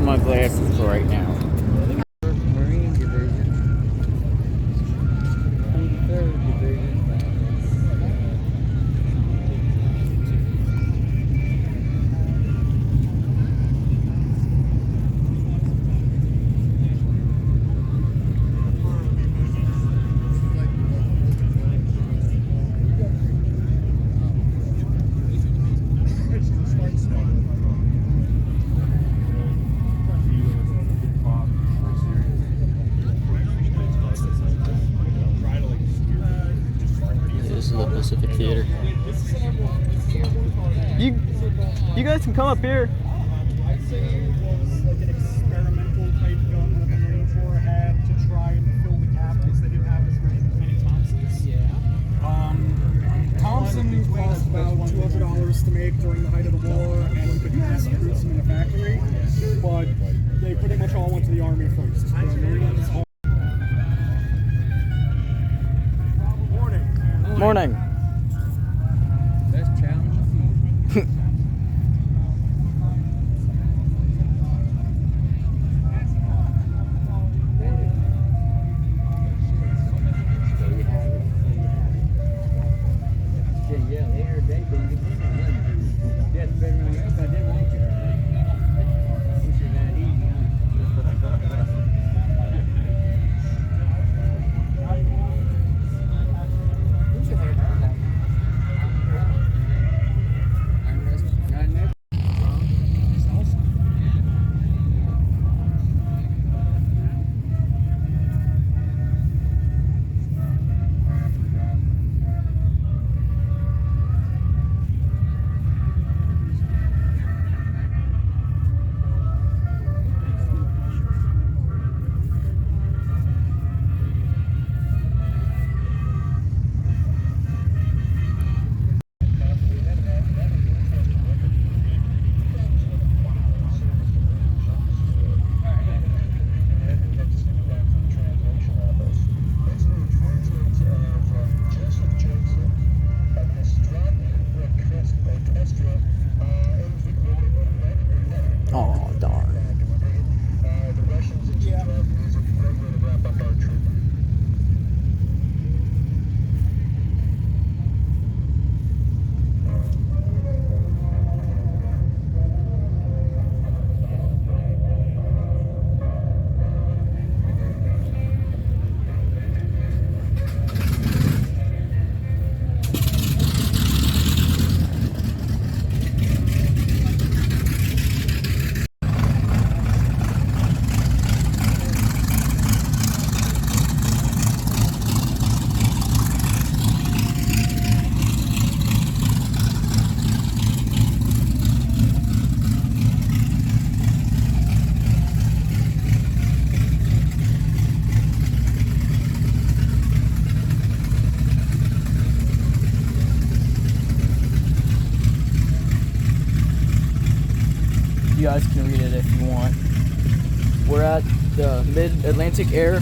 on my glasses for right now. Marine Division. 23rd Division. This is the Pacific Theater. You guys can come up here. I'd say it was like an experimental type gun that the Marine Corps had to try and fill the gap because they didn't have as many Thompsons. Yeah. Thompson cost about $200 to make during the height of the war, and you could mass produce them in a factory. But they pretty much all went to the Army first. The Marines all Morning. Best challenge. Yeah, later they been independent. That's better than us. I didn't like it. Wish it that easy, huh? Who's your favorite? Oh, darn. You guys can read it if you want. We're at the Mid-Atlantic Air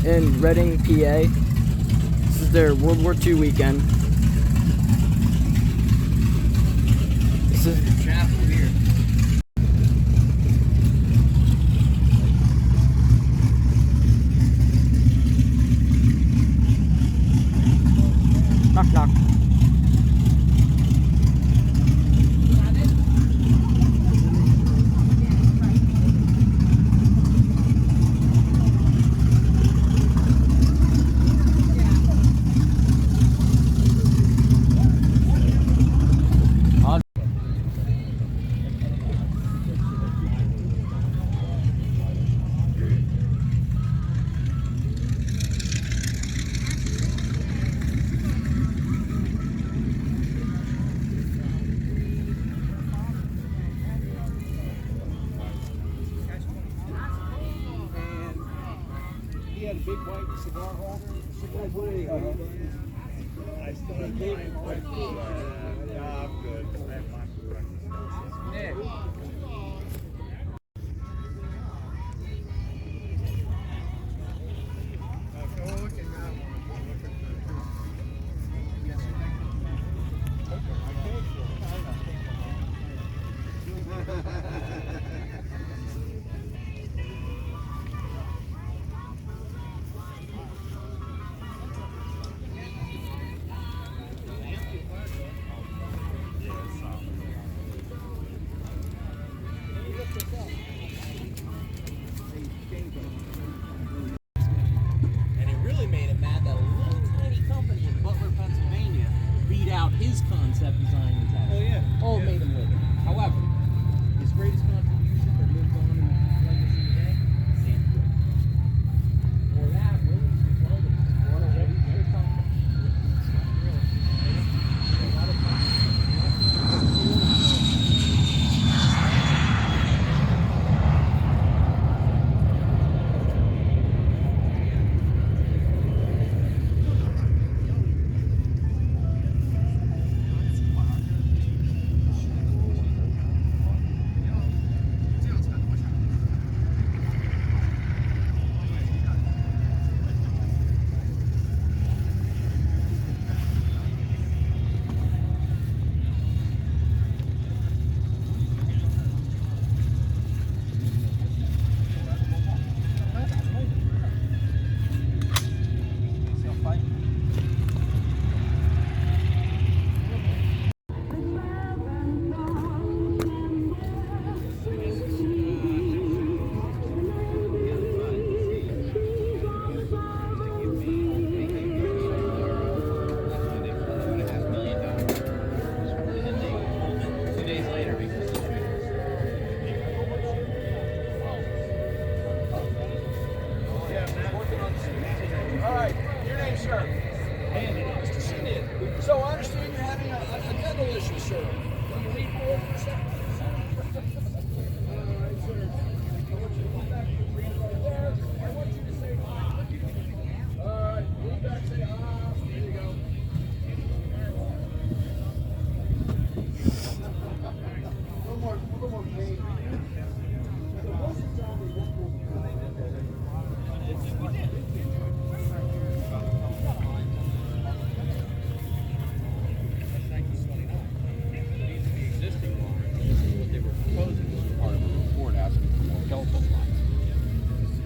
in Reading, PA. This is their World War II weekend. This is the chapel here. Knock, knock. he had a big white cigar holder. I still have mine. Yeah, I'm good. I have mine for breakfast. Nick. And it really made him mad that a little tiny company in Butler, Pennsylvania beat out his concept design and test. Oh, yeah. Oh, it made him live it. However, his greatest contribution that lives on in legacy today, Sam Cook. For that, really, he's one of the good companies. A lot of So I understand you're having a dental issue, sir. Can you leave for a second? All right, sir. I want you to lean back and breathe right there. I want you to say ah. All right, lean back, say ah. There you go. A little more pain. So most of the time we just will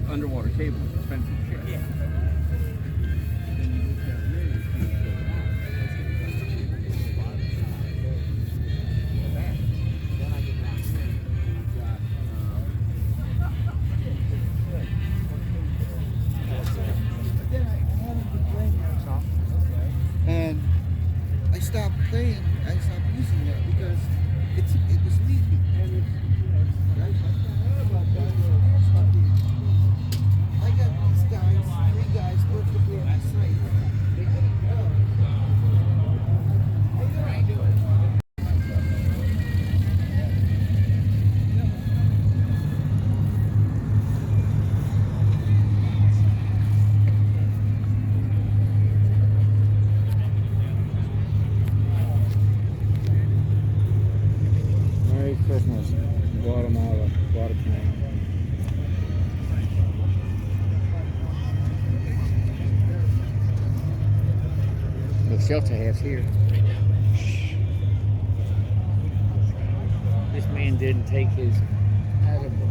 underwater cable is expensive shit. Yeah. And I stopped playing. I stopped using it because it was leaking. I got these guys, 3 guys perfectly on my site. They couldn't go. How you doing? Merry Christmas, Guatemala, Guatemala. The shelter house here. This man didn't take his edible.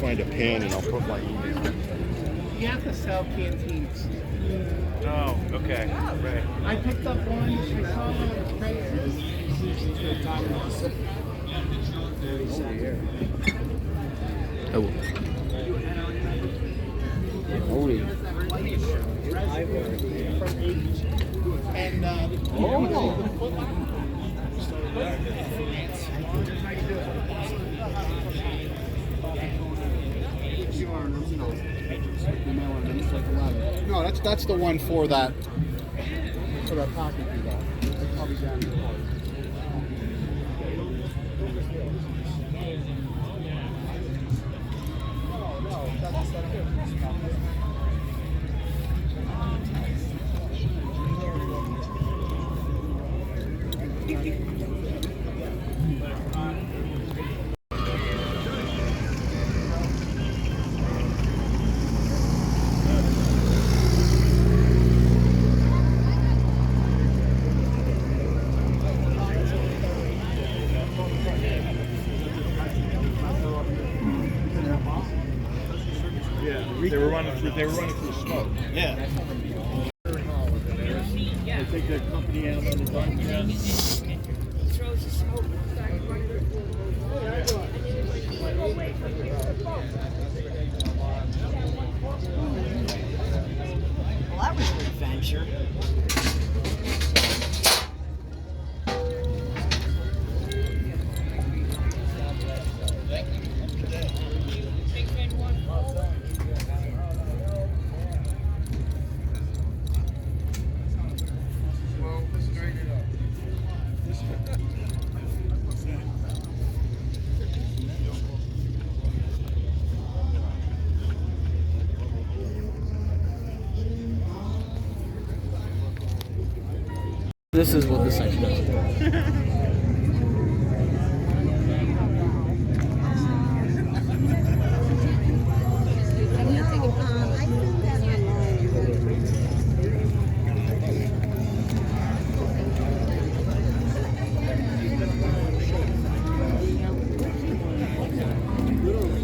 Find a pen and I'll put my email. You have to sell canteens. Oh, okay. Right. I picked up one. I saw one in the trailer. Oh. Holy. And No, that's the one for that pocket key though. It's probably down in the car. They were running through smoke. Yeah. They take the company out on the gun. Well, that was an adventure. This is what this section is.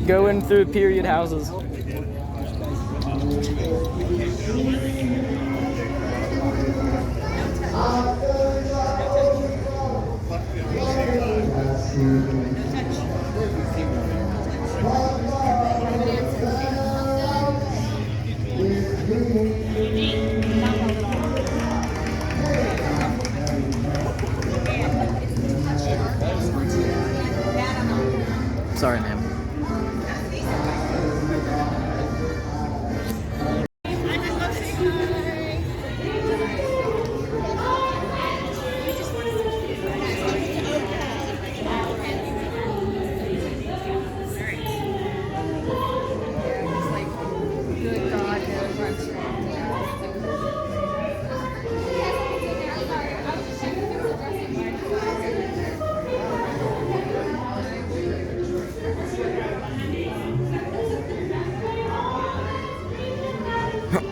Going through period houses. Sorry, ma'am.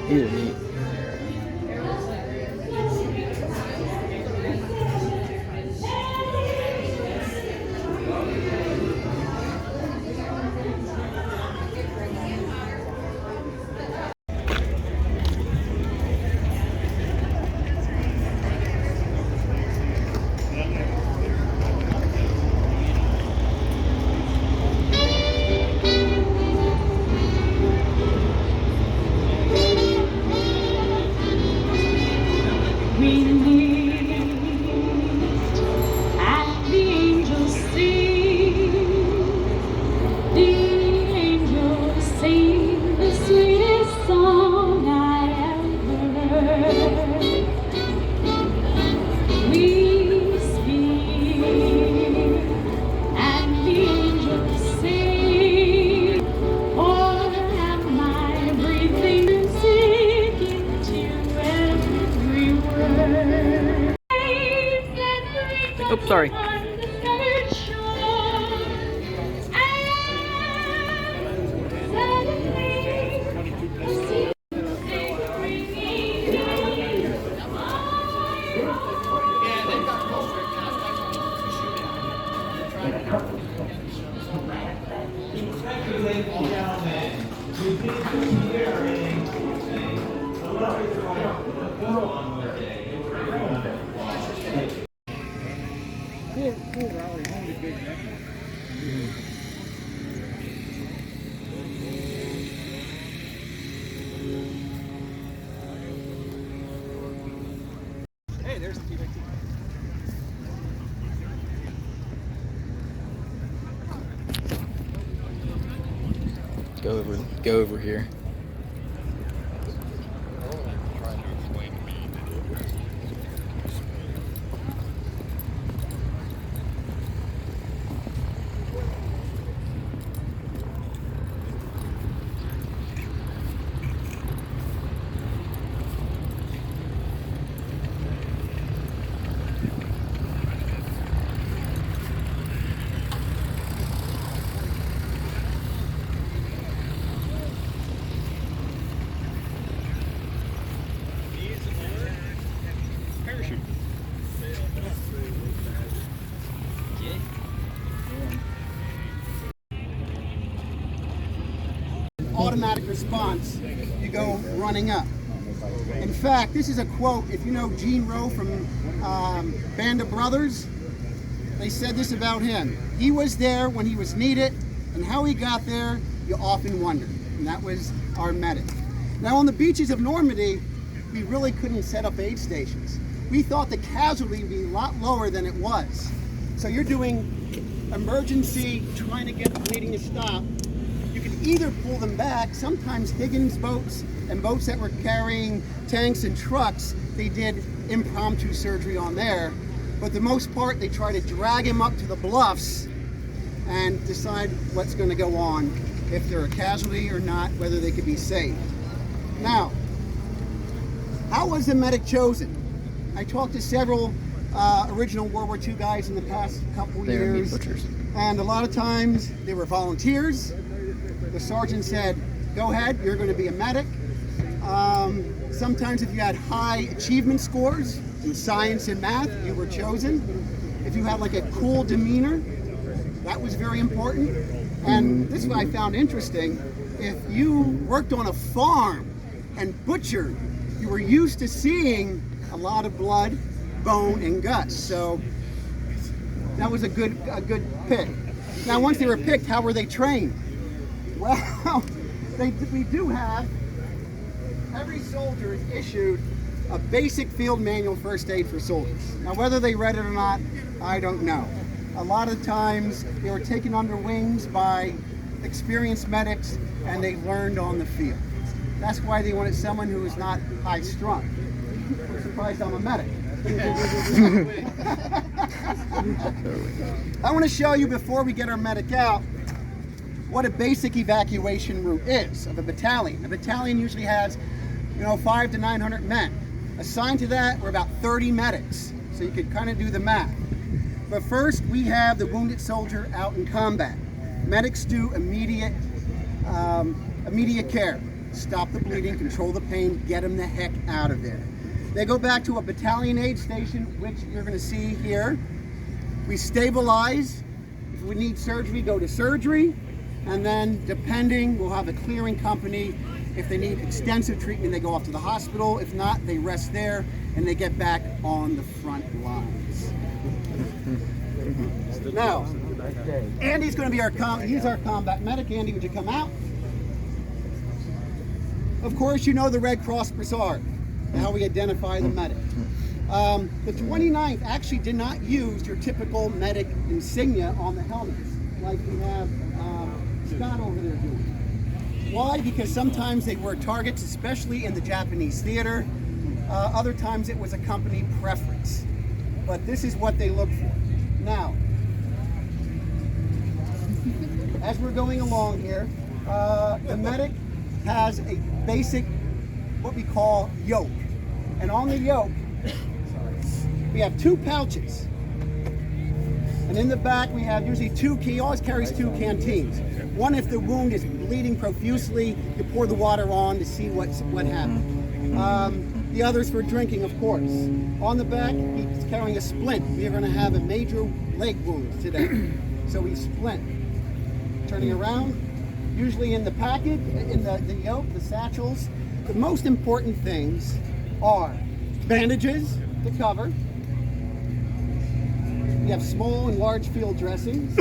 You didn't eat. Oops, sorry. Cool rally, only big neck. Hey, there's the T-Bag. Go over here. Parachute. Automatic response, you go running up. In fact, this is a quote, if you know Gene Rowe from Band of Brothers, they said this about him. He was there when he was needed, and how he got there, you often wonder. And that was our medic. Now on the beaches of Normandy, we really couldn't set up aid stations. We thought the casualty would be a lot lower than it was. So you're doing emergency, trying to get the bleeding to stop. You can either pull them back. Sometimes Higgins boats and boats that were carrying tanks and trucks, they did impromptu surgery on there. But the most part, they try to drag him up to the bluffs and decide what's going to go on, if they're a casualty or not, whether they could be saved. Now, how was the medic chosen? I talked to several original World War II guys in the past couple years, and a lot of times they were volunteers. The sergeant said, go ahead, you're going to be a medic. Sometimes if you had high achievement scores in science and math, you were chosen. If you had like a cool demeanor, that was very important. And this is what I found interesting. If you worked on a farm and butchered, you were used to seeing a lot of blood, bone, and guts. So that was a good pick. Now, once they were picked, how were they trained? Well, we do have, every soldier is issued a basic field manual first aid for soldiers. Now, whether they read it or not, I don't know. A lot of times they were taken under wings by experienced medics and they learned on the field. That's why they wanted someone who is not high strung. I'm surprised I'm a medic. I want to show you, before we get our medic out, what a basic evacuation route is of a battalion. A battalion usually has, 500 to 900 men. Assigned to that, we're about 30 medics. So you could kind of do the math. But first, we have the wounded soldier out in combat. Medics do immediate care. Stop the bleeding, control the pain, get them the heck out of there. They go back to a battalion aid station, which you're going to see here. We stabilize. If we need surgery, go to surgery. And then, depending, we'll have a clearing company. If they need extensive treatment, they go off to the hospital. If not, they rest there and they get back on the front lines. Now, Andy's going to be our combat medic. Andy, would you come out? Of course, you know the Red Cross Brassard, how we identify the medic. The 29th actually did not use your typical medic insignia on the helmets, like we have Scott over there doing. Why? Because sometimes they were targets, especially in the Japanese theater. Other times it was a company preference. But this is what they look for. Now, as we're going along here, the medic has a basic, what we call yoke. And on the yoke, we have 2 pouches. And in the back, we have usually he always carries 2 canteens. One, if the wound is bleeding profusely, you pour the water on to see what happened. The other's for drinking, of course. On the back, he's carrying a splint. We are going to have a major leg wound today. So we splint. Turning around, usually in the packet, in the yoke, the satchels, the most important things are bandages to cover. We have small and large field dressings.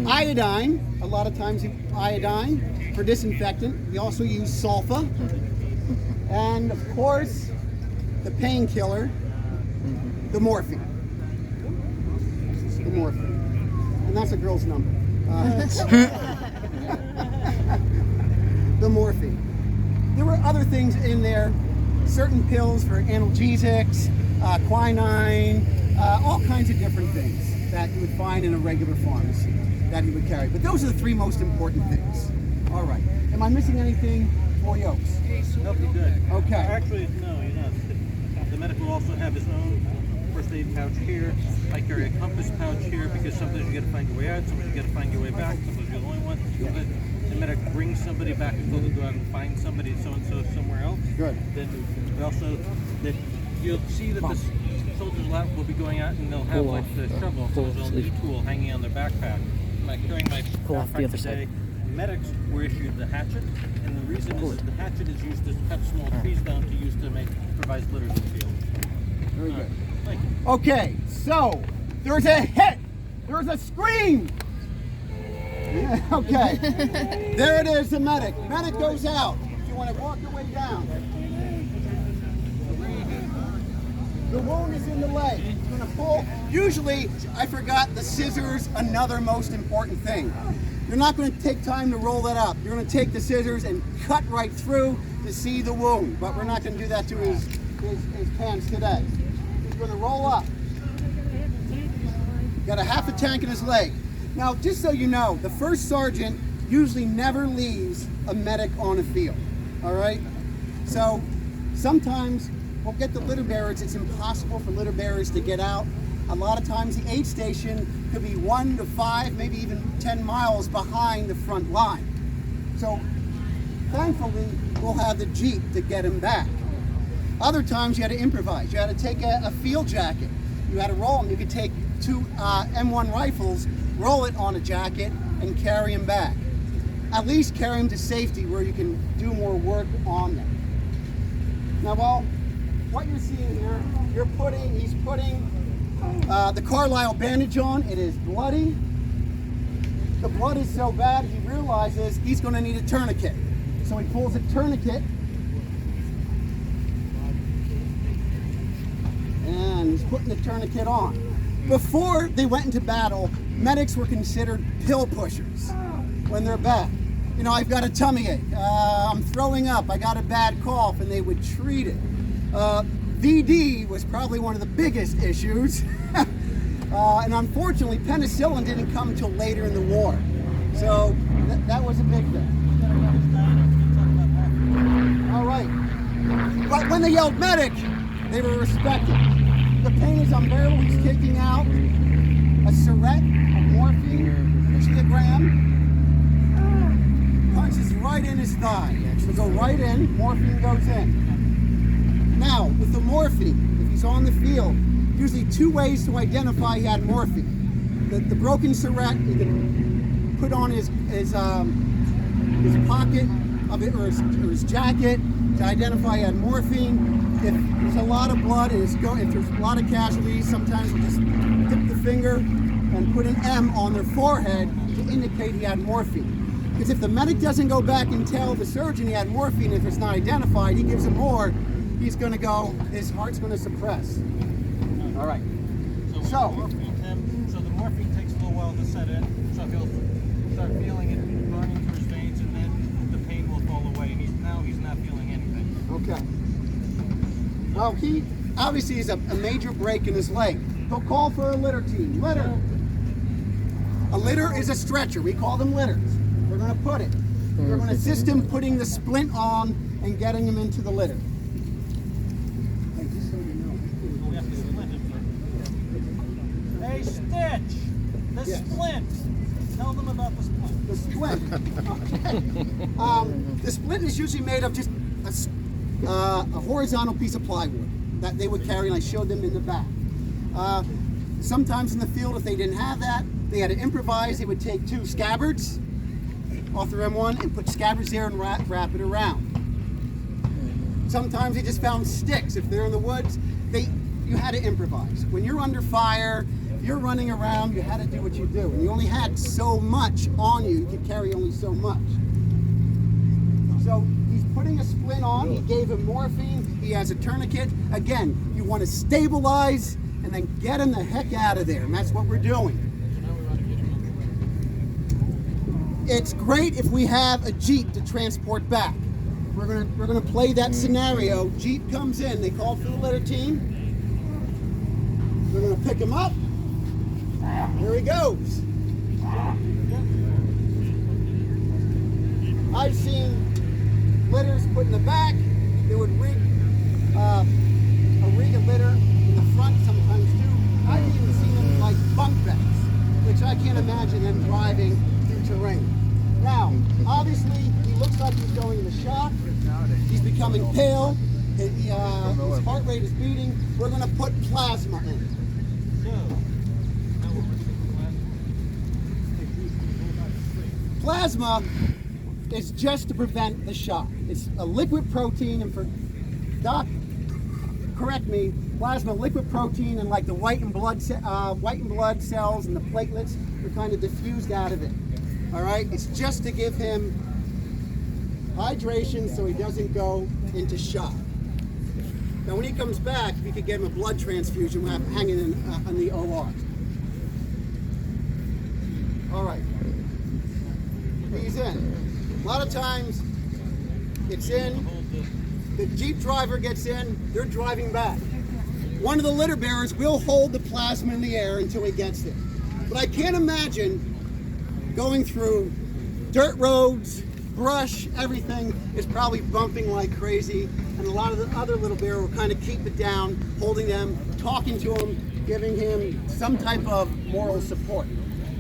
Iodine, a lot of times iodine for disinfectant. We also use sulfa. And of course, the painkiller, the morphine. The morphine. And that's a girl's number. other things in there, certain pills for analgesics, quinine, all kinds of different things that you would find in a regular pharmacy that he would carry. But those are the three most important things. All right. Am I missing anything for Yokes? Nope, you're good. Okay. Actually, no, you're not. The medic will also have his own first aid pouch here. I carry a compass pouch here because sometimes you got to find your way out, sometimes you got to find your way back, sometimes you're the only one. The medic brings somebody back and forth to go out and find somebody so-and-so somewhere else. Good. Then also that you'll see that the soldiers will be going out and they'll have like the shovel, so there's a little tool hanging on their backpack. I'm carrying my backpack today. Medics were issued the hatchet, and the reason is that the hatchet is used to cut small trees down to use to provide litters in the field. Very good. Thank you. Okay, so there's a hit. There's a scream. Yeah, okay. There it is, the medic. Medic goes out. You want to walk your way down. The wound is in the leg. You're going to pull. Usually, I forgot the scissors, another most important thing. You're not going to take time to roll that up. You're going to take the scissors and cut right through to see the wound. But we're not going to do that to his pants today. He's going to roll up. Got a half a tank in his leg. Now, just so you know, the first sergeant usually never leaves a medic on a field. All right? So sometimes we'll get the litter bearers. It's impossible for litter bearers to get out. A lot of times the aid station could be 1 to 5, maybe even 10 miles behind the front line. So thankfully, we'll have the Jeep to get him back. Other times you had to improvise. You had to take a field jacket. You had to roll them. You could take 2 M1 rifles, roll it on a jacket, and carry him back. At least carry him to safety where you can do more work on them. Now, well, what you're seeing here, he's putting the Carlisle bandage on. It is bloody. The blood is so bad he realizes he's going to need a tourniquet. So he pulls a tourniquet and he's putting the tourniquet on. Before they went into battle, medics were considered pill pushers when they're back. You know, I've got a tummy ache, I'm throwing up, I got a bad cough, and they would treat it. VD was probably one of the biggest issues. And unfortunately, penicillin didn't come until later in the war. So that was a big thing. All right. But when they yelled medic, they were respected. The pain is unbearable. He's taking out a syringe of morphine, usually a gram. Punches right in his thigh. So go right in, morphine goes in. Now, with the morphine, if he's on the field, usually 2 ways to identify he had morphine. The broken syringe, you can put on his pocket of it or his jacket to identify he had morphine. If there's a lot of blood and if there's a lot of casualties, sometimes we'll just dip the finger and put an M on their forehead to indicate he had morphine. Because if the medic doesn't go back and tell the surgeon he had morphine, if it's not identified, he gives him more, he's going to go, his heart's going to suppress. All right. So the morphine takes a little while to set in, so he'll start feeling it burning through his veins, and then the pain will fall away, and now he's not feeling anything. Okay. Well, he obviously is a major break in his leg. He'll call for a litter team. Litter. A litter is a stretcher. We call them litters. We're going to put it. We're going to assist him putting the splint on and getting him into the litter. Hey, Stitch! The splint! Tell them about the splint. The splint. Okay. The splint is usually made of just a horizontal piece of plywood that they would carry, and I showed them in the back. Sometimes in the field, if they didn't have that, they had to improvise. They would take 2 scabbards off their M1 and put scabbards there and wrap it around. Sometimes they just found sticks. If they're in the woods, you had to improvise. When you're under fire, you're running around, you had to do what you do. And you only had so much on you. You could carry only so much. So he's putting a splint on. He gave him morphine. He has a tourniquet. Again, you want to stabilize and then get him the heck out of there. And that's what we're doing. It's great if we have a Jeep to transport back. We're gonna play that scenario. Jeep comes in. They called for the litter team. We're gonna pick him up. Here he goes. I've seen litters put in the back. They would rig a litter in the front sometimes too. I've even seen them like bunk beds, which I can't imagine them driving through terrain. Now, obviously, he looks like he's going into shock. He's becoming pale. His heart rate is beating. We're going to put plasma in. Plasma is just to prevent the shock. It's a liquid protein, and for Doc, correct me, plasma, liquid protein, and like the white and blood cells and the platelets are kind of diffused out of it. All right, it's just to give him hydration so he doesn't go into shock. Now, when he comes back, we could get him a blood transfusion. We'll have him hanging in the OR. All right, he's in. A lot of times, it's in. The Jeep driver gets in. They're driving back. One of the litter bearers will hold the plasma in the air until he gets there. But I can't imagine going through dirt roads, brush, everything is probably bumping like crazy. And a lot of the other little bear will kind of keep it down, holding them, talking to him, giving him some type of moral support.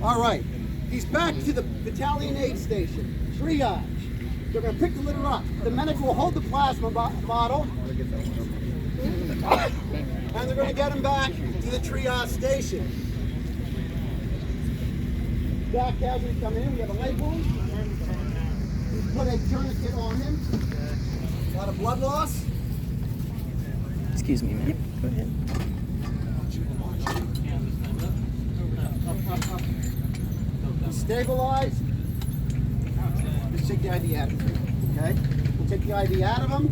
All right, he's back to the battalion aid station, triage. They're going to pick the litter up. The medic will hold the plasma bottle, and they're going to get him back to the triage station. Back casualty coming in. We have a leg wound. We put a tourniquet on him. A lot of blood loss. Excuse me, man. Go ahead. He's stabilized. Let's take the IV out of him. Okay? We'll take the IV out of him.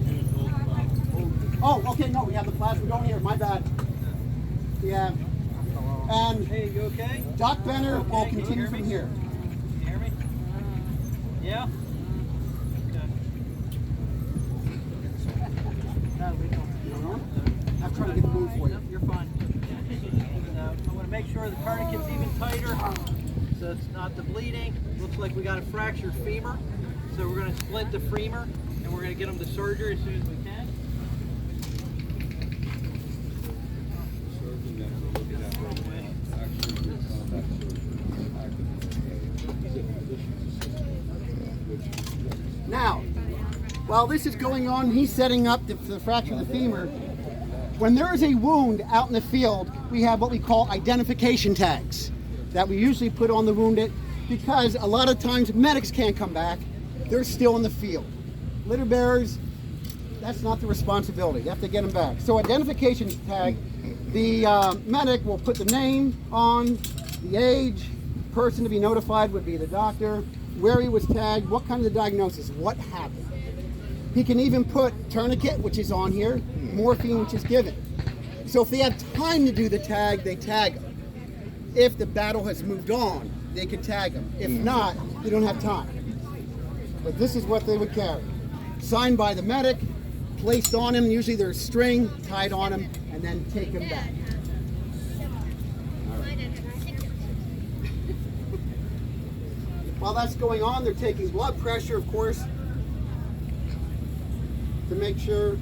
Oh, okay, no, we have the plasma going here. My bad. We have. And Hey, you okay? Doc Benner will continue from here. Can you hear me? Yeah? I'm trying to get the move for you. You're fine. I want to make sure the tourniquet's even tighter so it's not the bleeding. Looks like we got a fractured femur. So we're going to split the femur and we're going to get him to surgery as soon as we can. Now, while this is going on, he's setting up the fracture of the femur. When there is a wound out in the field, we have what we call identification tags that we usually put on the wounded because a lot of times medics can't come back. They're still in the field. Litter bearers, that's not the responsibility. You have to get them back. So identification tag, the medic will put the name on, the age, person to be notified would be the doctor, where he was tagged, what kind of the diagnosis, what happened. He can even put tourniquet, which is on here, morphine, which is given. So if they have time to do the tag, they tag him. If the battle has moved on, they can tag him. If not, they don't have time. But this is what they would carry. Signed by the medic, placed on him, usually there's string tied on him, and then take him back. While that's going on, they're taking blood pressure, of course, to make sure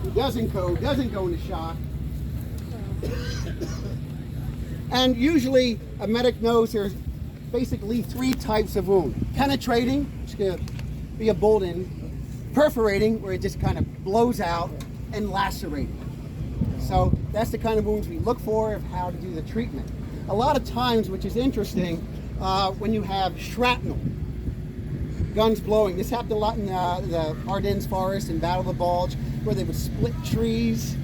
he doesn't go into shock. And usually a medic knows there's basically 3 types of wound. Penetrating, which is going to be a bolt in, perforating, where it just kind of blows out, and lacerating. So that's the kind of wounds we look for of how to do the treatment. A lot of times, which is interesting, when you have shrapnel, guns blowing. This happened a lot in the Ardennes forest and Battle of the Bulge, where they would split trees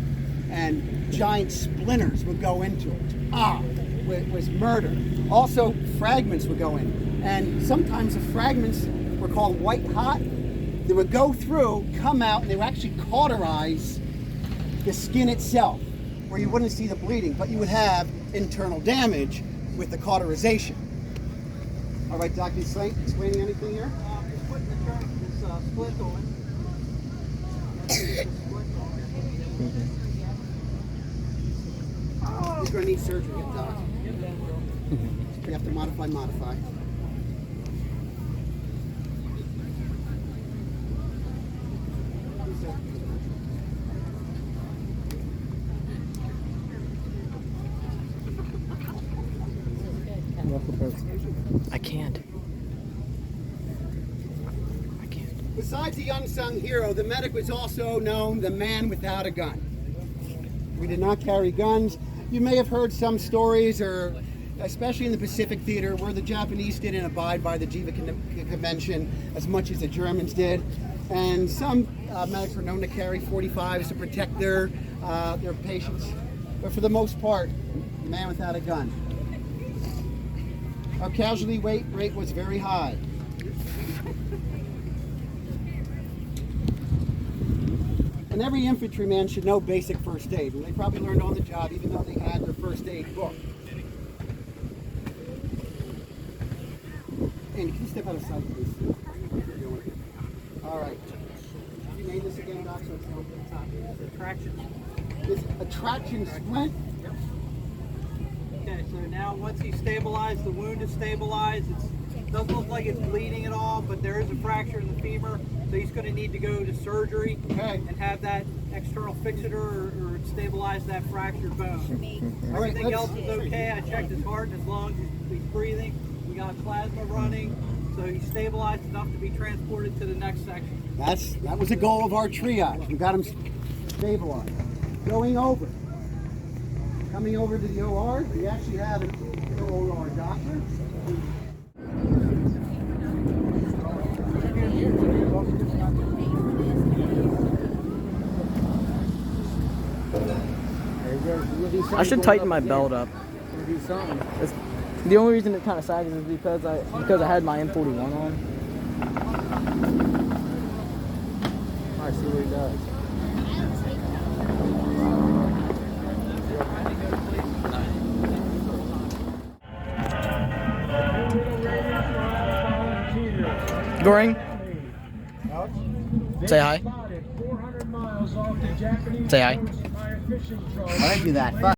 and giant splinters would go into it. It was murder. Also, fragments would go in. And sometimes the fragments were called white hot. They would go through, come out, and they would actually cauterize the skin itself, where you wouldn't see the bleeding, but you would have internal damage with the cauterization. All right, Dr. Slate, explaining anything here? Just putting this split on. He's going to need surgery, Doc. You have to modify. I can't. Besides the unsung hero, the medic was also known the man without a gun. We did not carry guns. You may have heard some stories, or especially in the Pacific Theater, where the Japanese didn't abide by the Geneva Convention as much as the Germans did. And some medics were known to carry .45s to protect their patients. But for the most part, the man without a gun. Our casualty rate was very high. And every infantryman should know basic first aid. And they probably learned on the job, even though they had their first aid book. Andy, can you step out of sight, please? All right. Can you name this again, Doc, so it's on the top here? It's a traction splint. Okay, so now once he's stabilized, the wound is stabilized. It doesn't look like it's bleeding at all, but there is a fracture in the femur, so he's going to need to go to surgery and have that external fixator or stabilize that fractured bone. Everything else is okay. I checked his heart and his lungs. He's breathing. We got plasma running, so he's stabilized enough to be transported to the next section. That was the goal of our triage. We got him stabilized. Coming over to the OR, we actually have an OR doctor. I should tighten my belt up. It's, the only reason it kind of sags is because I had my M41 on. Alright, see what he does. Goring, say hi. Say hi. I didn't do that. Fuck.